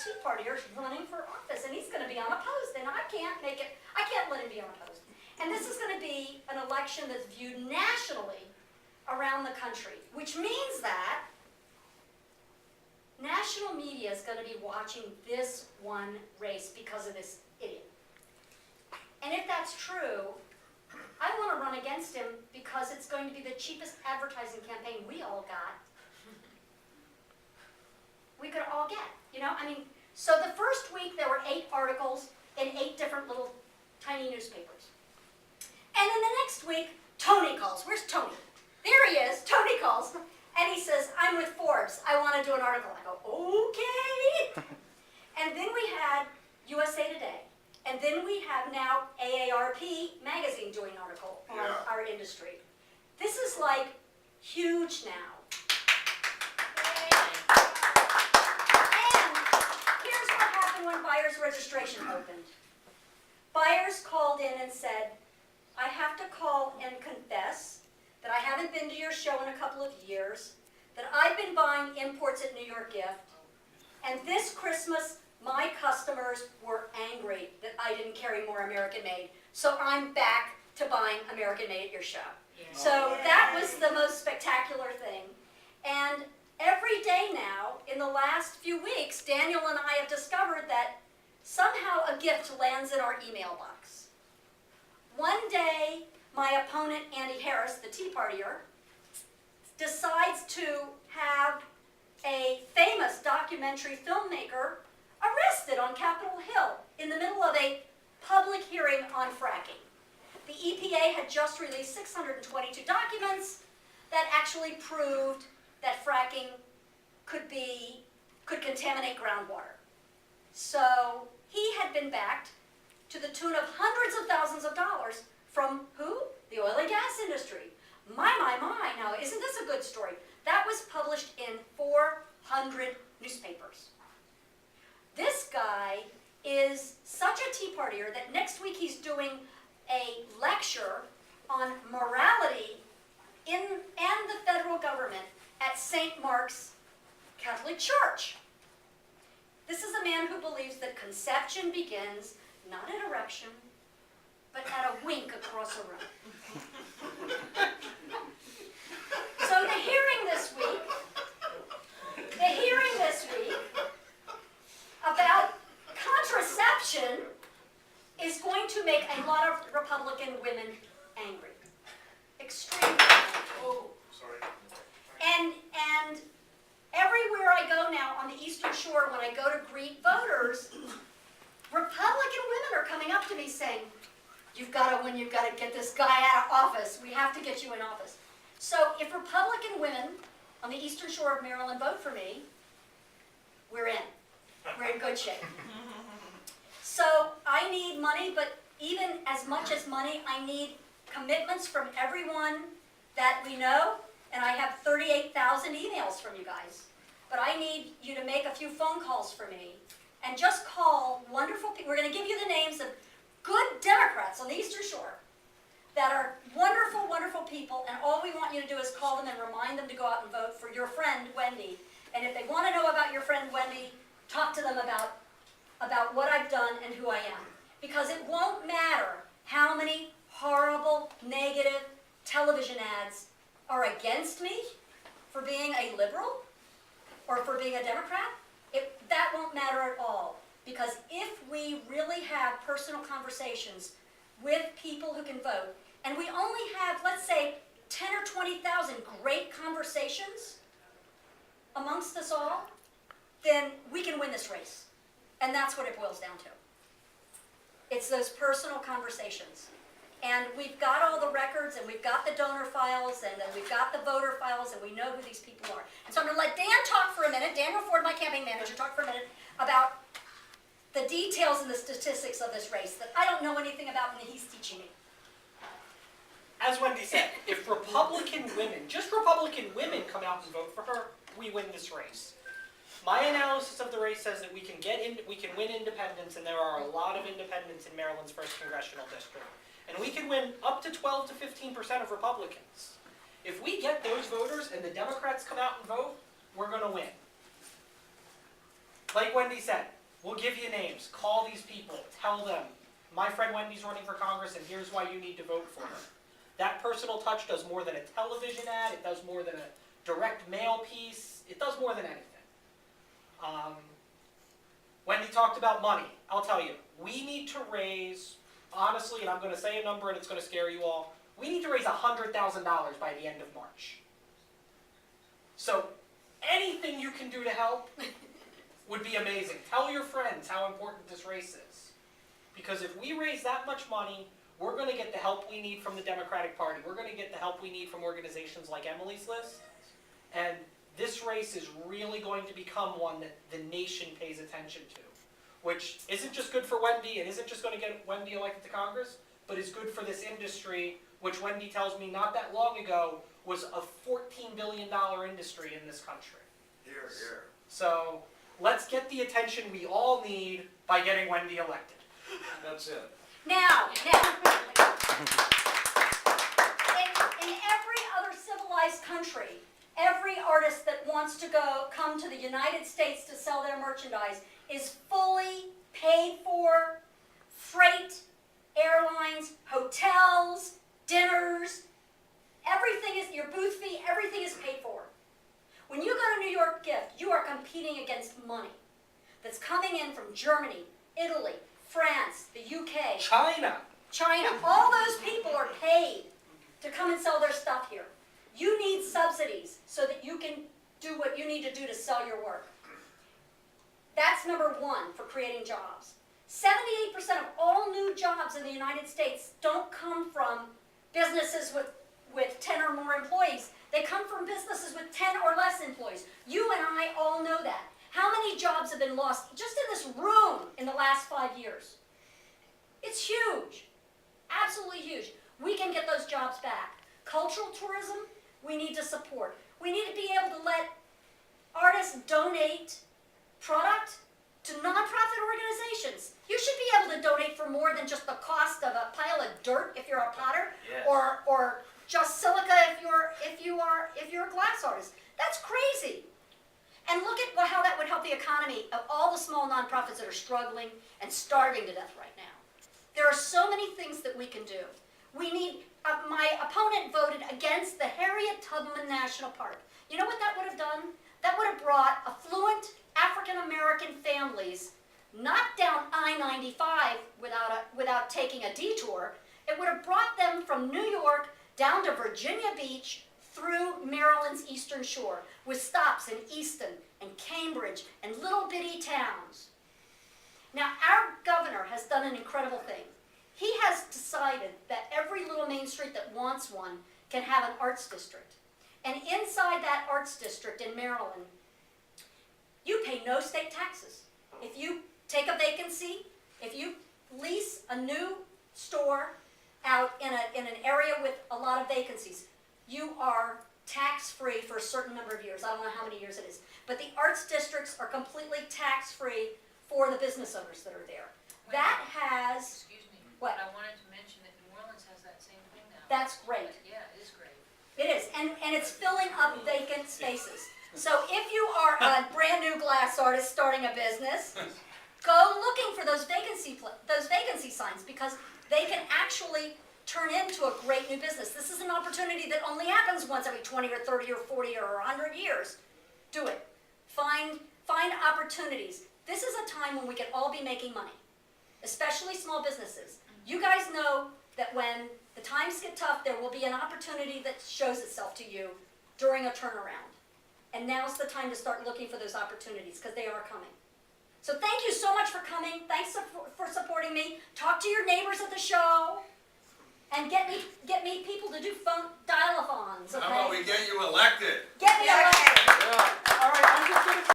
Tea Partier running for office, and he's going to be unopposed, and I can't let him be unopposed. And this is going to be an election that's viewed nationally around the country, which means that national media is going to be watching this one race because of this idiot. And if that's true, I want to run against him because it's going to be the cheapest advertising campaign we all got. We could all get, you know? I mean, so the first week there were 8 articles in 8 different little tiny newspapers. And then the next week, Tony calls. Where's Tony? There he is. Tony calls. And he says, I'm with Forbes. I want to do an article. I go, okay. And then we had USA Today. And then we have now AARP magazine doing an article on our industry. This is like huge now. And here's what happened when buyer's registration opened. Buyers called in and said, I have to call and confess that I haven't been to your show in a couple of years, that I've been buying imports at New York Gift, and this Christmas my customers were angry that I didn't carry more American Made, so I'm back to buying American Made at your show. Yeah. So that was the most spectacular thing. And every day now, in the last few weeks, Daniel and I have discovered that somehow a gift lands in our email box. One day, my opponent, Andy Harris, the Tea Partier, decides to have a famous documentary filmmaker arrested on Capitol Hill in the middle of a public hearing on fracking. The EPA had just released 622 documents that actually proved that fracking could contaminate groundwater. So he had been backed to the tune of hundreds of thousands of dollars from who? The oil and gas industry. My. Now, isn't this a good story? That was published in 400 newspapers. This guy is such a Tea Partier that next week he's doing a lecture on morality and the federal government at St. Mark's Catholic Church. This is a man who believes that conception begins not at erection, but at a wink across a room. So the hearing this week about contraception is going to make a lot of Republican women angry. Extremely angry. Oh, sorry. And everywhere I go now on the Eastern Shore, when I go to greet voters, Republican women are coming up to me saying, you've got to win, you've got to get this guy out of office. We have to get you in office. So if Republican women on the Eastern Shore of Maryland vote for me, we're in. We're in good shape. So I need money, but even as much as money, I need commitments from everyone that we know, and I have 38,000 emails from you guys. But I need you to make a few phone calls for me, and just call wonderful people. We're going to give you the names of good Democrats on the Eastern Shore that are wonderful, wonderful people, and all we want you to do is call them and remind them to go out and vote for your friend, Wendy. And if they want to know about your friend, Wendy, talk to them about what I've done and who I am. Because it won't matter how many horrible, negative television ads are against me for being a liberal or for being a Democrat. That won't matter at all. Because if we really have personal conversations with people who can vote, and we only have, let's say, 10 or 20,000 great conversations amongst us all, then we can win this race. And that's what it boils down to. It's those personal conversations. And we've got all the records, and we've got the donor files, and then we've got the voter files, and we know who these people are. And so I'm going to let Dan talk for a minute, Daniel Ford, my campaign manager, talk for a minute about the details and the statistics of this race that I don't know anything about, and that he's teaching me. As Wendy said, if Republican women, just Republican women come out and vote for her, we win this race. My analysis of the race says that we can win independents, and there are a lot of independents in Maryland's 1st Congressional District. And we can win up to 12 to 15% of Republicans. If we get those voters and the Democrats come out and vote, we're going to win. like Wendy said, we'll give you names. Call these people. Tell them, my friend Wendy's running for Congress, and here's why you need to vote for her. That personal touch does more than a television ad. It does more than a direct mail piece. It does more than anything. Wendy talked about money. I'll tell you, we need to raise, honestly, and I'm going to say a number and it's going to scare you all, we need to raise $100,000 by the end of March. So anything you can do to help would be amazing. Tell your friends how important this race is. Because if we raise that much money, we're going to get the help we need from the Democratic Party. We're going to get the help we need from organizations like Emily's List. And this race is really going to become one that the nation pays attention to, which isn't just good for Wendy and isn't just going to get Wendy elected to Congress, but is good for this industry, which Wendy tells me not that long ago was a $14 billion industry in this country. Here, here. So let's get the attention we all need by getting Wendy elected. That's it. Now, in every other civilized country, every artist that wants to come to the United States to sell their merchandise is fully paid for, freight, airlines, hotels, dinners, everything is, your booth fee, everything is paid for. When you go to New York Gift, you are competing against money that's coming in from Germany, Italy, France, the UK, China. all those people are paid to come and sell their stuff here. You need subsidies so that you can do what you need to do to sell your work. That's number one for creating jobs. 78% of all new jobs in the United States don't come from businesses with 10 or more employees. They come from businesses with 10 or less employees. You and I all know that. How many jobs have been lost just in this room in the last 5 years? It's huge, absolutely huge. We can get those jobs back. Cultural tourism, we need to support. We need to be able to let artists donate product to nonprofit organizations. You should be able to donate for more than just the cost of a pile of dirt if you're a potter, Yes. or just silica if you're a glass artist. That's crazy. And look at how that would help the economy of all the small nonprofits that are struggling and starving to death right now. There are so many things that we can do. We need, my opponent voted against the Harriet Tubman National Park. You know what that would have done? That would have brought affluent African-American families not down I-95 without taking a detour. It would have brought them from New York down to Virginia Beach through Maryland's Eastern Shore with stops in Easton and Cambridge and little bitty towns. Now, our governor has done an incredible thing. He has decided that every little main street that wants one can have an arts district. And inside that arts district in Maryland, you pay no state taxes. If you take a vacancy, if you lease a new store out in an area with a lot of vacancies, you are tax-free for a certain number of years. I don't know how many years it is. But the arts districts are completely tax-free for the business owners that are there. That has... Excuse me. What? I wanted to mention that New Orleans has that same thing now. That's great. Yeah, it is great. It is, and it's filling up vacant spaces. So if you are a brand new glass artist starting a business, go looking for those vacancy signs, because they can actually turn into a great new business. This is an opportunity that only happens once every 20 or 30 or 40 or 100 years. Do it. Find opportunities. This is a time when we can all be making money, especially small businesses. You guys know that when the times get tough, there will be an opportunity that shows itself to you during a turnaround. And now's the time to start looking for those opportunities, because they are coming. So thank you so much for coming. Thanks for supporting me. Talk to your neighbors at the show. And get me people to do phone dial-a-thons, okay? How about we get you elected? Get me elected. Yeah. All right, I'm just going to